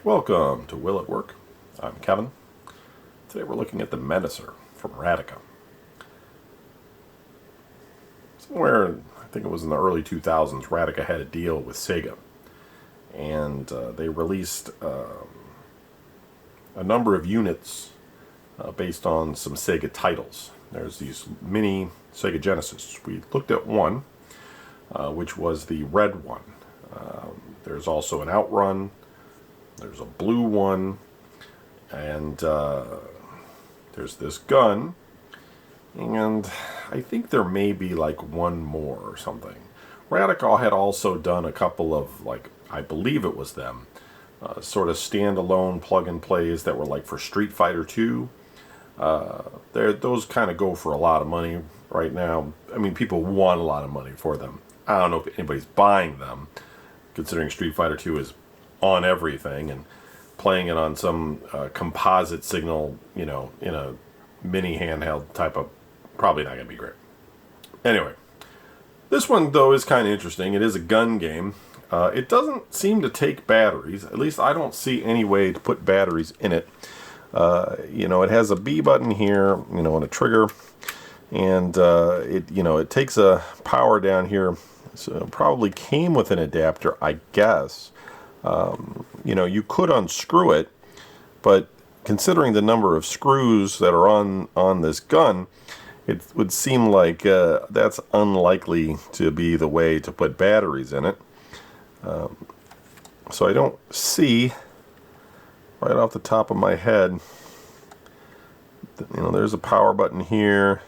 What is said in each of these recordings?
Welcome to Will at Work. I'm Kevin. Today we're looking at the Menacer from Radica. Somewhere, I think it was in the early 2000s, Radica had a deal with Sega. And they released a number of units based on some Sega titles. There's these mini Sega Genesis. We looked at one, which was the red one. There's also an Outrun. There's a blue one, and there's this gun, and I think there may be like one more or something. Radica had also done a couple of, like, I believe it was them, sort of standalone plug-and-plays that were like for Street Fighter 2. Those kind of go for a lot of money right now. I mean, people want a lot of money for them. I don't know if anybody's buying them, considering Street Fighter 2 is on everything, and playing it on some composite signal, in a mini handheld type of, probably not going to be great. Anyway, this one though is kind of interesting. It is a gun game. It doesn't seem to take batteries. At least I don't see any way to put batteries in it. It has a B button here, and a trigger, and it takes a power down here. So it probably came with an adapter, I guess. You could unscrew it, but considering the number of screws that are on this gun, it would seem like that's unlikely to be the way to put batteries in it. So I don't see, right off the top of my head, there's a power button here,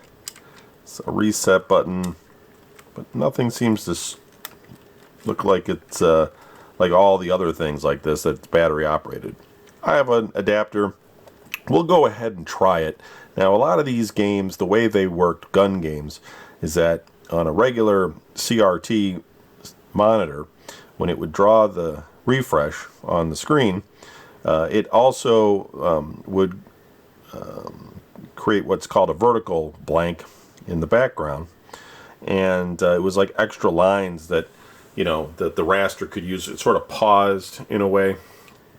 it's a reset button, but nothing seems to look like it's like all the other things like this that's battery operated. I have an adapter. We'll go ahead and try it. Now, a lot of these games, the way they worked, gun games, is that on a regular CRT monitor, when it would draw the refresh on the screen, it also would create what's called a vertical blank in the background. And it was like extra lines that that the raster could use. It sort of paused in a way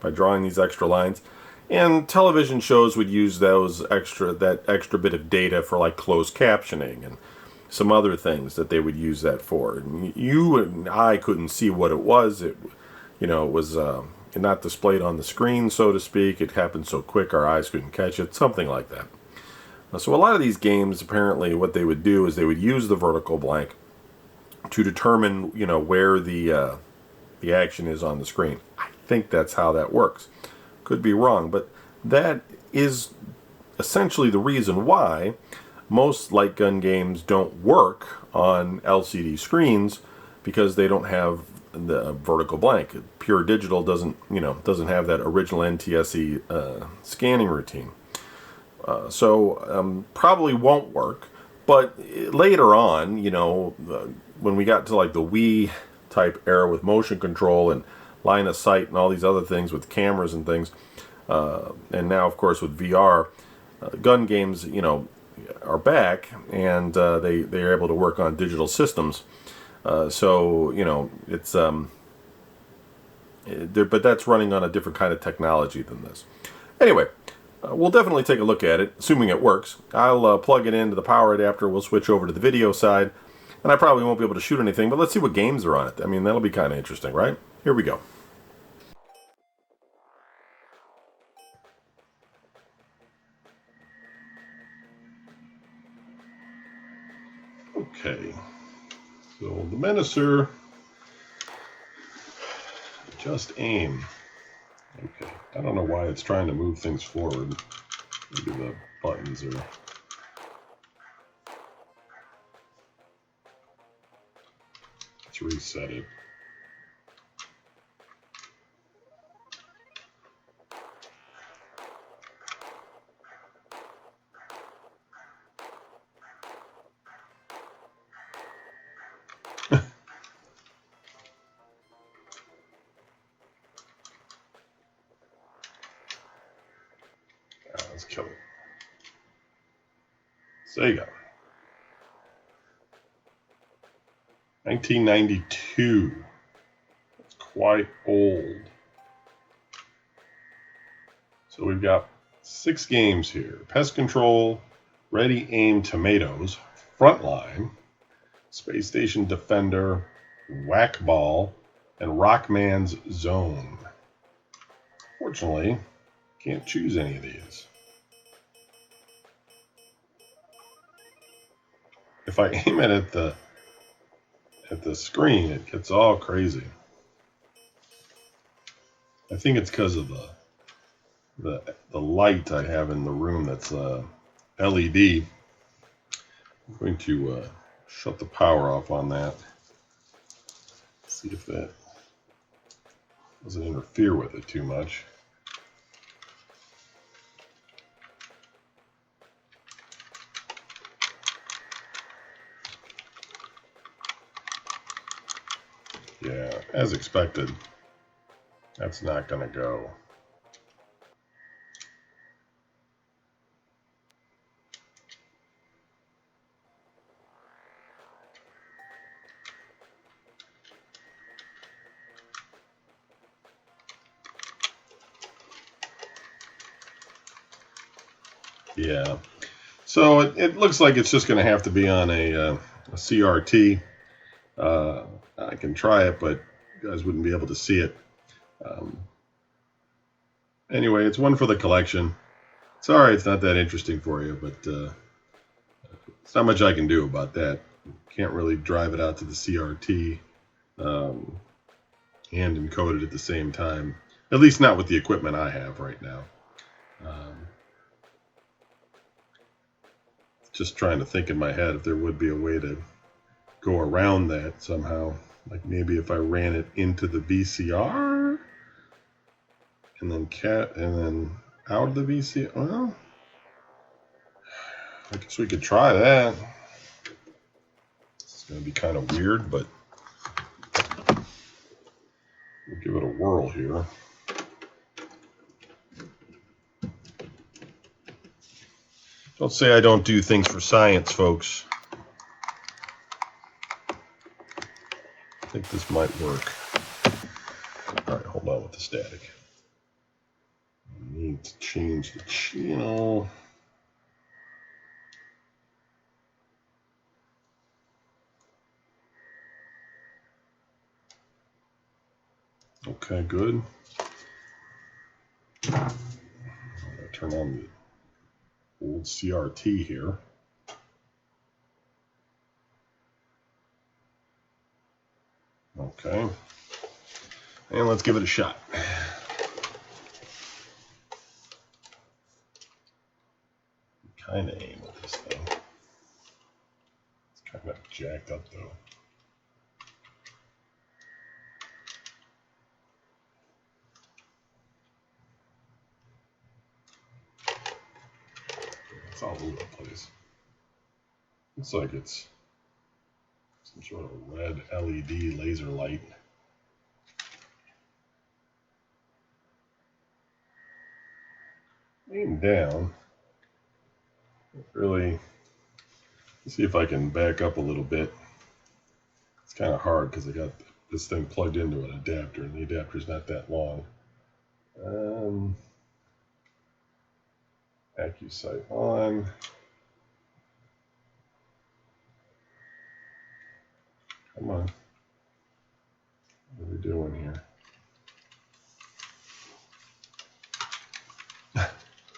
by drawing these extra lines. And television shows would use that extra bit of data for like closed captioning and some other things that they would use that for. And you and I couldn't see what it was. It was not displayed on the screen, so to speak. It happened so quick our eyes couldn't catch it, something like that. So a lot of these games, apparently what they would do is they would use the vertical blank to determine, where the action is on the screen. I think that's how that works. Could be wrong, but that is essentially the reason why most light gun games don't work on LCD screens, because they don't have the vertical blank. Pure digital doesn't have that original NTSC scanning routine. So probably won't work. But later on, when we got to like the Wii type era with motion control and line of sight and all these other things with cameras and things, and now of course with VR, gun games, are back, and they are able to work on digital systems. So it's but that's running on a different kind of technology than this. Anyway. We'll definitely take a look at it, assuming it works. I'll plug it into the power adapter. We'll switch over to the video side. And I probably won't be able to shoot anything, but let's see what games are on it. I mean, that'll be kind of interesting, right? Here we go. Okay. So the Menacer, just aim. Okay. I don't know why it's trying to move things forward. Maybe the buttons are... Let's reset it. Let's kill it. Sega. 1992. It's quite old. So we've got 6 games here. Pest Control, Ready Aim Tomatoes, Frontline, Space Station Defender, Whack Ball, and Rockman's Zone. Fortunately, can't choose any of these. If I aim it at the screen, it gets all crazy. I think it's because of the light I have in the room that's LED. I'm going to shut the power off on that. See if that doesn't interfere with it too much. Yeah, as expected, that's not going to go. Yeah, so it looks like it's just going to have to be on a CRT. I can try it, but you guys wouldn't be able to see it. Anyway, it's one for the collection. Sorry it's not that interesting for you, but there's not much I can do about that. Can't really drive it out to the CRT and encode it at the same time. At least not with the equipment I have right now. Just trying to think in my head if there would be a way to go around that somehow. Like maybe if I ran it into the VCR and then out of the VCR. Well, I guess we could try that. It's going to be kind of weird, but we'll give it a whirl here. Don't say I don't do things for science, folks. I think this might work. All right, hold on with the static. I need to change the channel. Okay, good. I'm going to turn on the old CRT here. Okay. And let's give it a shot. Kind of aim with this thing. It's kind of jacked up though. It's all over the place. Looks like it's some sort of red LED laser light. Aim down. Really, let's see if I can back up a little bit. It's kind of hard because I got this thing plugged into an adapter, and the adapter's not that long. AccuSight on. Come on. What are we doing here? I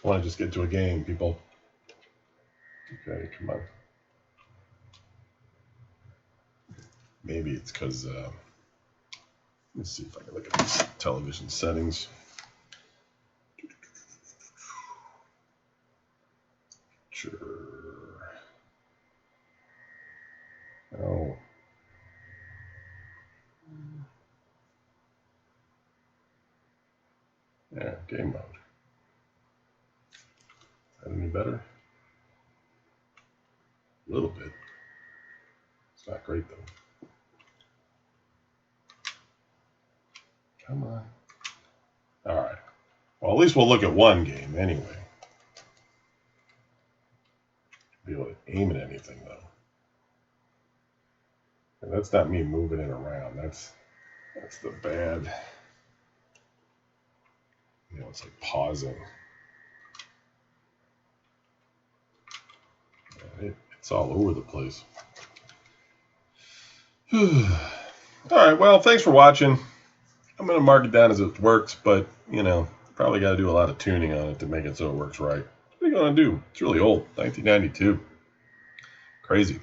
want to just get to a game, people. Okay, come on. Maybe it's because, let me see if I can look at these television settings. Sure. Oh. Yeah, game mode. Is that any better? A little bit. It's not great though. Come on. All right. Well, at least we'll look at one game anyway. Be able to aim at anything though. And that's not me moving it around. That's the bad. You know, it's like pausing. It's all over the place. All right, well, thanks for watching. I'm going to mark it down as it works, but, you know, probably got to do a lot of tuning on it to make it so it works right. What are you going to do? It's really old, 1992. Crazy.